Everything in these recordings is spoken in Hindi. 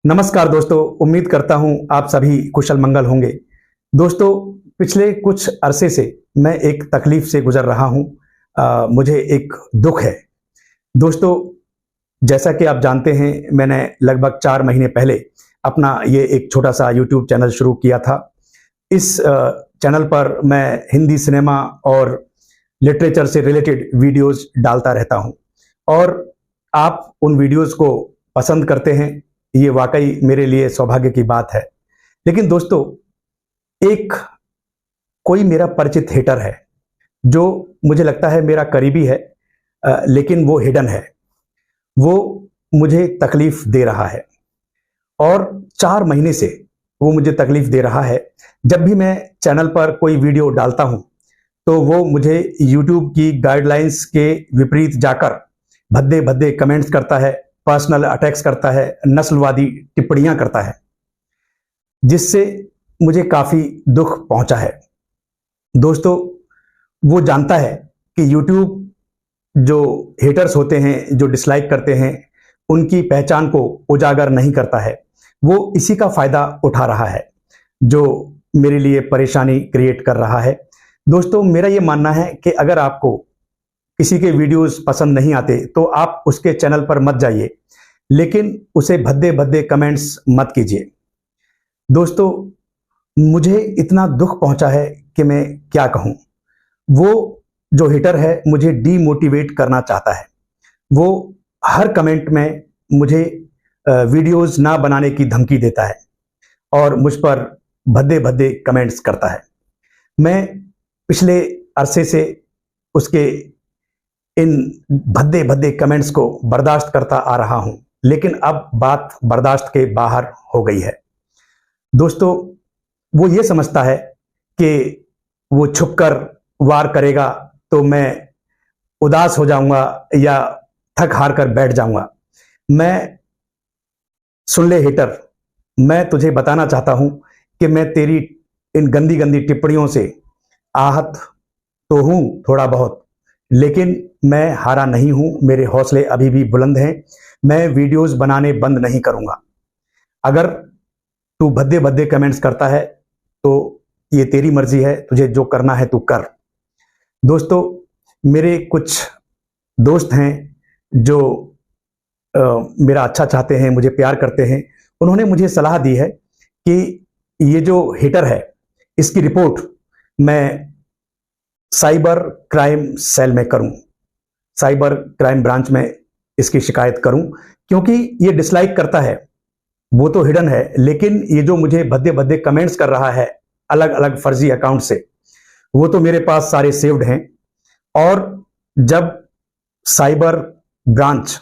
नमस्कार दोस्तों, उम्मीद करता हूं आप सभी कुशल मंगल होंगे। दोस्तों, पिछले कुछ अरसे से मैं एक तकलीफ से गुजर रहा हूं। मुझे एक दुख है। दोस्तों, जैसा कि आप जानते हैं, मैंने लगभग 4 महीने पहले अपना ये एक छोटा सा यूट्यूब चैनल शुरू किया था। इस चैनल पर मैं हिंदी सिनेमा और लिटरेचर से रिलेटेड वीडियोस डालता रहता हूं और आप उन वीडियोस को पसंद करते हैं। ये वाकई मेरे लिए सौभाग्य की बात है। लेकिन दोस्तों, एक कोई मेरा परिचित हेटर है जो मुझे लगता है मेरा करीबी है, लेकिन वो हिडन है। वो मुझे तकलीफ दे रहा है और 4 महीने से वो मुझे तकलीफ दे रहा है। जब भी मैं चैनल पर कोई वीडियो डालता हूं तो वो मुझे यूट्यूब की गाइडलाइंस के विपरीत जाकर भद्दे भद्दे कमेंट्स करता है, पर्सनल अटैक्स करता है, नस्लवादी टिप्पणियां करता है, जिससे मुझे काफी दुख पहुंचा है। दोस्तों, वो जानता है कि YouTube जो हेटर्स होते हैं, जो डिसलाइक करते हैं, उनकी पहचान को उजागर नहीं करता है। वो इसी का फायदा उठा रहा है, जो मेरे लिए परेशानी क्रिएट कर रहा है। दोस्तों, मेरा ये मानना है कि अगर आपको किसी के वीडियोस पसंद नहीं आते तो आप उसके चैनल पर मत जाइए, लेकिन उसे भद्दे भद्दे कमेंट्स मत कीजिए। दोस्तों, मुझे इतना दुख पहुंचा है कि मैं क्या कहूं। वो जो हिटर है मुझे डीमोटिवेट करना चाहता है। वो हर कमेंट में मुझे वीडियोस ना बनाने की धमकी देता है और मुझ पर भद्दे भद्दे कमेंट्स करता है। मैं पिछले अरसे से उसके इन भद्दे भद्दे कमेंट्स को बर्दाश्त करता आ रहा हूं, लेकिन अब बात बर्दाश्त के बाहर हो गई है। दोस्तों, वो ये समझता है कि वो छुपकर वार करेगा तो मैं उदास हो जाऊंगा या थक हार कर बैठ जाऊंगा। सुन ले हिटर, मैं तुझे बताना चाहता हूं कि मैं तेरी इन गंदी गंदी टिप्पणियों से आहत तो हूं थोड़ा बहुत, लेकिन मैं हारा नहीं हूं। मेरे हौसले अभी भी बुलंद हैं। मैं वीडियोस बनाने बंद नहीं करूंगा। अगर तू भद्दे भद्दे कमेंट्स करता है तो ये तेरी मर्जी है, तुझे जो करना है तू कर। दोस्तों, मेरे कुछ दोस्त हैं जो मेरा अच्छा चाहते हैं, मुझे प्यार करते हैं। उन्होंने मुझे सलाह दी है कि ये जो हिटर है इसकी रिपोर्ट मैं साइबर क्राइम सेल में करूं, साइबर क्राइम ब्रांच में इसकी शिकायत करूं, क्योंकि ये डिसलाइक करता है। वो तो हिडन है, लेकिन ये जो मुझे भद्दे भद्दे कमेंट्स कर रहा है अलग अलग फर्जी अकाउंट से, वो तो मेरे पास सारे सेव्ड हैं। और जब साइबर ब्रांच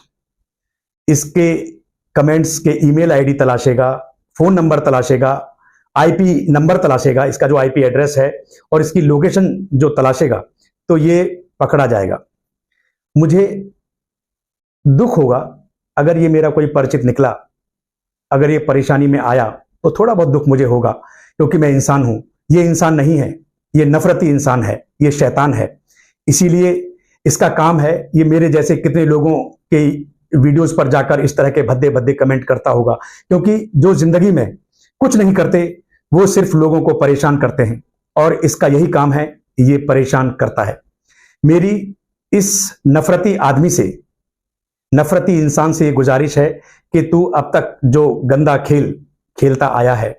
इसके कमेंट्स के ईमेल आईडी तलाशेगा, फोन नंबर तलाशेगा, आईपी नंबर तलाशेगा, इसका जो आईपी एड्रेस है और इसकी लोकेशन जो तलाशेगा, तो ये पकड़ा जाएगा। मुझे दुख होगा अगर ये मेरा कोई परिचित निकला, अगर ये परेशानी में आया तो थोड़ा बहुत दुख मुझे होगा, क्योंकि मैं इंसान हूं। ये इंसान नहीं है, ये नफरती इंसान है, ये शैतान है। इसीलिए इसका काम है ये मेरे जैसे कितने लोगों के वीडियोस पर जाकर इस तरह के भद्दे भद्दे कमेंट करता होगा, क्योंकि जो जिंदगी में कुछ नहीं करते वो सिर्फ लोगों को परेशान करते हैं और इसका यही काम है, ये परेशान करता है। मेरी इस नफरती आदमी से, नफरती इंसान से ये गुजारिश है कि तू अब तक जो गंदा खेल खेलता आया है,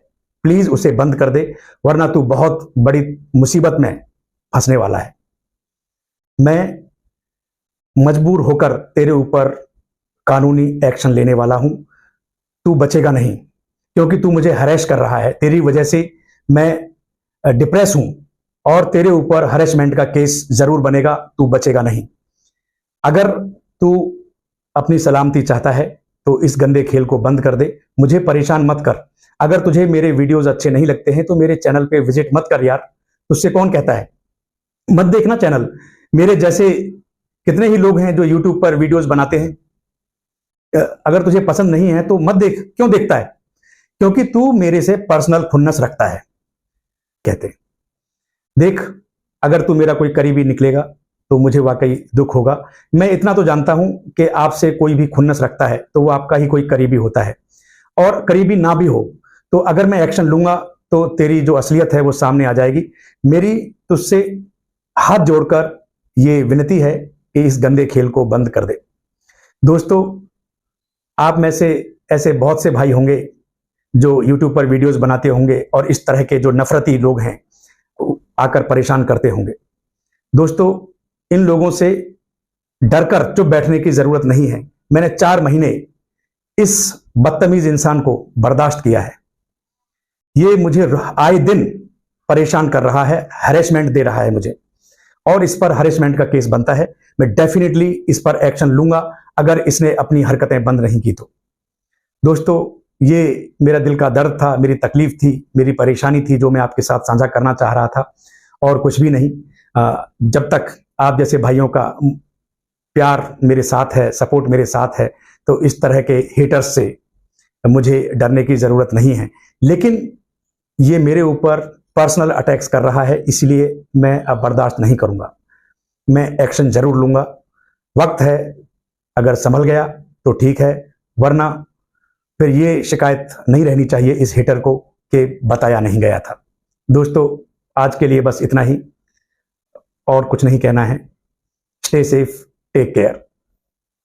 प्लीज उसे बंद कर दे, वरना तू बहुत बड़ी मुसीबत में फंसने वाला है। मैं मजबूर होकर तेरे ऊपर कानूनी एक्शन लेने वाला हूं। तू बचेगा नहीं, क्योंकि तू मुझे हरेश कर रहा है। तेरी वजह से मैं डिप्रेस हूं और तेरे ऊपर हरेसमेंट का केस जरूर बनेगा। तू बचेगा नहीं। अगर तू अपनी सलामती चाहता है तो इस गंदे खेल को बंद कर दे, मुझे परेशान मत कर। अगर तुझे मेरे वीडियोस अच्छे नहीं लगते हैं तो मेरे चैनल पे विजिट मत कर यार। तुझसे कौन कहता है? मत देखना चैनल। मेरे जैसे कितने ही लोग हैं जो यूट्यूब पर वीडियोस बनाते हैं। अगर तुझे पसंद नहीं है तो मत देख। क्यों देखता है? क्योंकि तू मेरे से पर्सनल खुन्नस रखता है, कहते। देख, अगर तू मेरा कोई करीबी निकलेगा तो मुझे वाकई दुख होगा। मैं इतना तो जानता हूं कि आपसे कोई भी खुन्नस रखता है तो वो आपका ही कोई करीबी होता है। और करीबी ना भी हो, तो अगर मैं एक्शन लूंगा तो तेरी जो असलियत है वो सामने आ जाएगी। मेरी तुझसे हाथ जोड़कर ये विनती है कि इस गंदे खेल को बंद कर दे। दोस्तों, आप में से ऐसे बहुत से भाई होंगे जो YouTube पर वीडियोस बनाते होंगे और इस तरह के जो नफरती लोग हैं आकर परेशान करते होंगे। दोस्तों, इन लोगों से डरकर चुप बैठने की जरूरत नहीं है। मैंने 4 महीने इस बदतमीज इंसान को बर्दाश्त किया है। ये मुझे आए दिन परेशान कर रहा है, हैरेसमेंट दे रहा है मुझे, और इस पर हैरेसमेंट का केस बनता है। मैं डेफिनेटली इस पर एक्शन लूंगा अगर इसने अपनी हरकतें बंद नहीं की तो। दोस्तों, ये मेरा दिल का दर्द था, मेरी तकलीफ थी, मेरी परेशानी थी जो मैं आपके साथ साझा करना चाह रहा था, और कुछ भी नहीं। जब तक आप जैसे भाइयों का प्यार मेरे साथ है, सपोर्ट मेरे साथ है, तो इस तरह के हेटर्स से मुझे डरने की जरूरत नहीं है। लेकिन ये मेरे ऊपर पर्सनल अटैक्स कर रहा है, इसलिए मैं अब बर्दाश्त नहीं करूंगा। मैं एक्शन जरूर लूंगा। वक्त है, अगर संभल गया तो ठीक है, वरना फिर ये शिकायत नहीं रहनी चाहिए इस हेटर को कि बताया नहीं गया था। दोस्तों, आज के लिए बस इतना ही, और कुछ नहीं कहना है। Stay safe, take care.